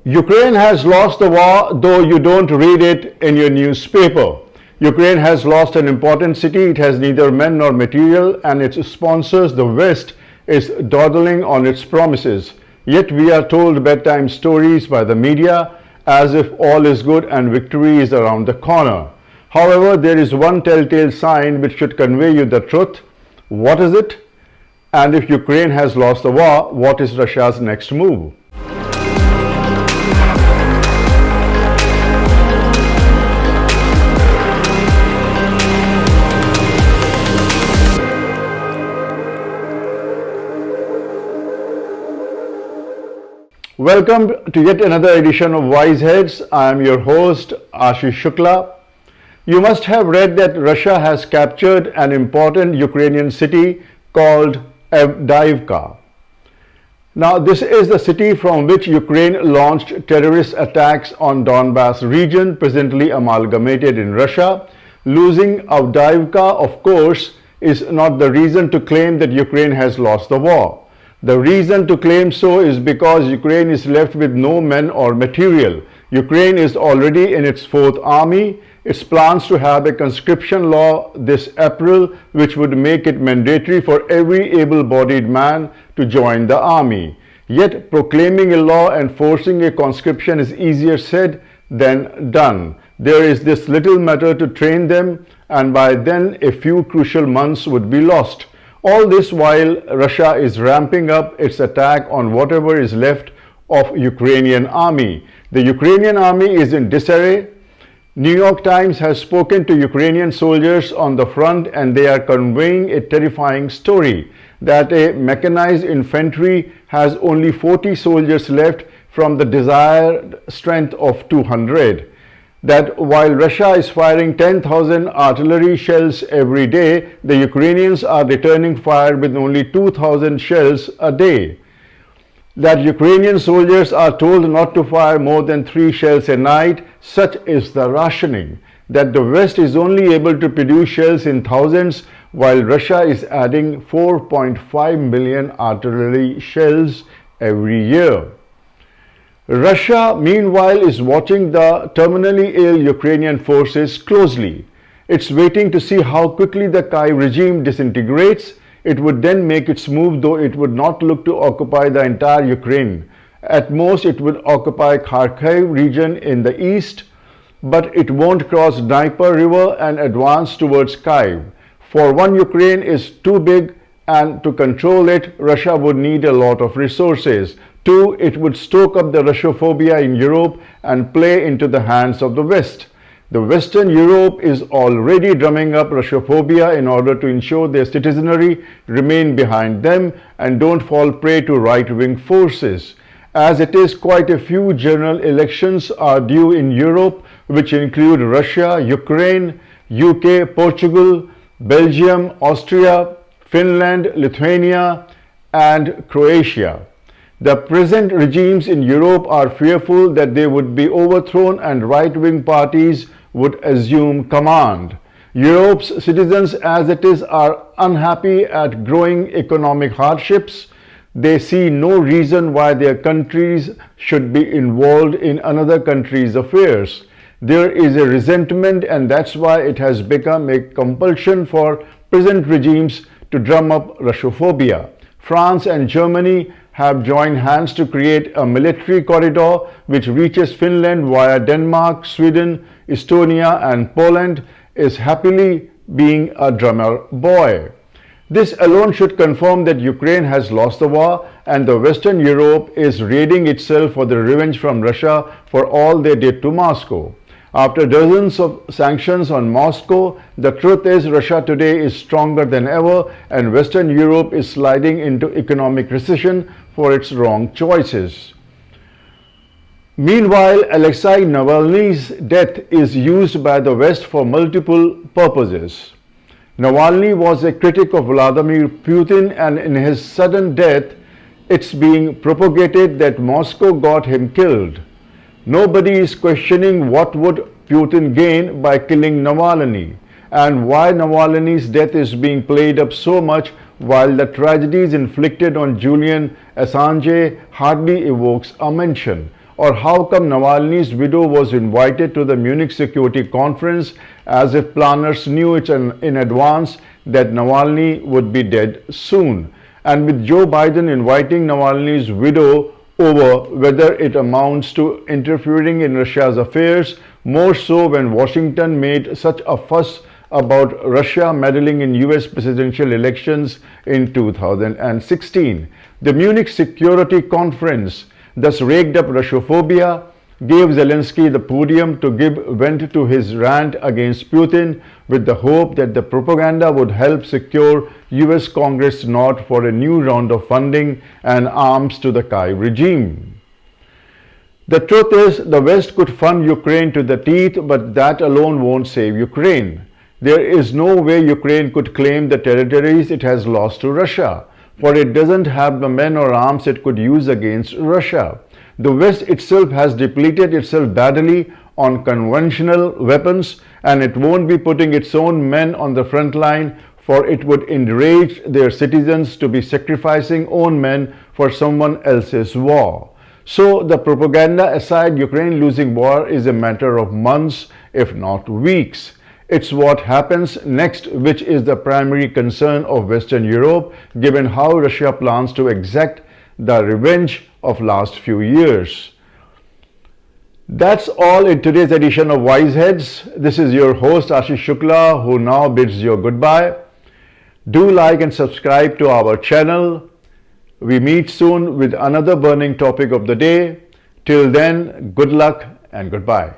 Ukraine has lost the war, though you don't read it in your newspaper. Ukraine has lost an important city. It has neither men nor material, and its sponsors, the West, is dawdling on its promises. Yet we are told bedtime stories by the media as if all is good and victory is around the corner. However, there is one telltale sign which should convey you the truth. What is it? And if Ukraine has lost the war, what is Russia's next move? Welcome to yet another edition of Wiseheads. I am your host, Ashish Shukla. You must have read that Russia has captured an important Ukrainian city called Adviivka. Now, this is the city from which Ukraine launched terrorist attacks on Donbas region, presently amalgamated in Russia. Losing Adviivka, of course, is not the reason to claim that Ukraine has lost the war. The reason to claim so is because Ukraine is left with no men or material. Ukraine is already in its fourth army. Its plans to have a conscription law this April, which would make it mandatory for every able-bodied man to join the army. Yet proclaiming a law and forcing a conscription is easier said than done. There is this little matter to train them, and by then a few crucial months would be lost. All this while Russia is ramping up its attack on whatever is left of Ukrainian army. The Ukrainian army is in disarray. New York Times has spoken to Ukrainian soldiers on the front, and they are conveying a terrifying story that a mechanized infantry has only 40 soldiers left from the desired strength of 200. That while Russia is firing 10,000 artillery shells every day, the Ukrainians are returning fire with only 2,000 shells a day. That Ukrainian soldiers are told not to fire more than 3 shells a night. Such is the rationing. That the West is only able to produce shells in thousands, while Russia is adding 4.5 million artillery shells every year. Russia, meanwhile, is watching the terminally ill Ukrainian forces closely. It's waiting to see how quickly the Kyiv regime disintegrates. It would then make its move, though it would not look to occupy the entire Ukraine. At most, it would occupy Kharkiv region in the east, but it won't cross Dnieper River and advance towards Kyiv. For one, Ukraine is too big, and to control it, Russia would need a lot of resources. Two, it would stoke up the Russophobia in Europe and play into the hands of the West. The Western Europe is already drumming up Russophobia in order to ensure their citizenry remain behind them and don't fall prey to right-wing forces. As it is, quite a few general elections are due in Europe, which include Russia, Ukraine, UK, Portugal, Belgium, Austria, Finland, Lithuania, and Croatia. The present regimes in Europe are fearful that they would be overthrown and right-wing parties would assume command. Europe's citizens, as it is, are unhappy at growing economic hardships. They see no reason why their countries should be involved in another country's affairs. There is a resentment, and that's why it has become a compulsion for present regimes to drum up Russophobia. France and Germany have joined hands to create a military corridor which reaches Finland via Denmark, Sweden, Estonia, and Poland, is happily being a drummer boy. This alone should confirm that Ukraine has lost the war and the Western Europe is raiding itself for the revenge from Russia for all they did to Moscow. After dozens of sanctions on Moscow, the truth is Russia today is stronger than ever, and Western Europe is sliding into economic recession for its wrong choices. Meanwhile, Alexei Navalny's death is used by the West for multiple purposes. Navalny was a critic of Vladimir Putin, and in his sudden death, it's being propagated that Moscow got him killed. Nobody is questioning what would Putin gain by killing Navalny, and why Navalny's death is being played up so much while the tragedies inflicted on Julian Assange hardly evokes a mention. Or how come Navalny's widow was invited to the Munich Security Conference as if planners knew it in advance that Navalny would be dead soon? And with Joe Biden inviting Navalny's widow over, whether it amounts to interfering in Russia's affairs, more so when Washington made such a fuss about Russia meddling in US presidential elections in 2016. The Munich Security Conference thus raked up Russophobia, gave Zelensky the podium to give vent to his rant against Putin with the hope that the propaganda would help secure US Congress nod for a new round of funding and arms to the Kyiv regime. The truth is, the West could fund Ukraine to the teeth, but that alone won't save Ukraine. There is no way Ukraine could claim the territories it has lost to Russia, for it doesn't have the men or arms it could use against Russia. The West itself has depleted itself badly on conventional weapons, and it won't be putting its own men on the front line, for it would enrage their citizens to be sacrificing own men for someone else's war. So the propaganda aside, Ukraine losing war is a matter of months, if not weeks. It's what happens next which is the primary concern of Western Europe, given how Russia plans to exact the revenge of last few years. That's all in today's edition of Wiseheads. This is your host Ashish Shukla, who now bids you goodbye. Do like and subscribe to our channel. We meet soon with another burning topic of the day. Till then, good luck and goodbye.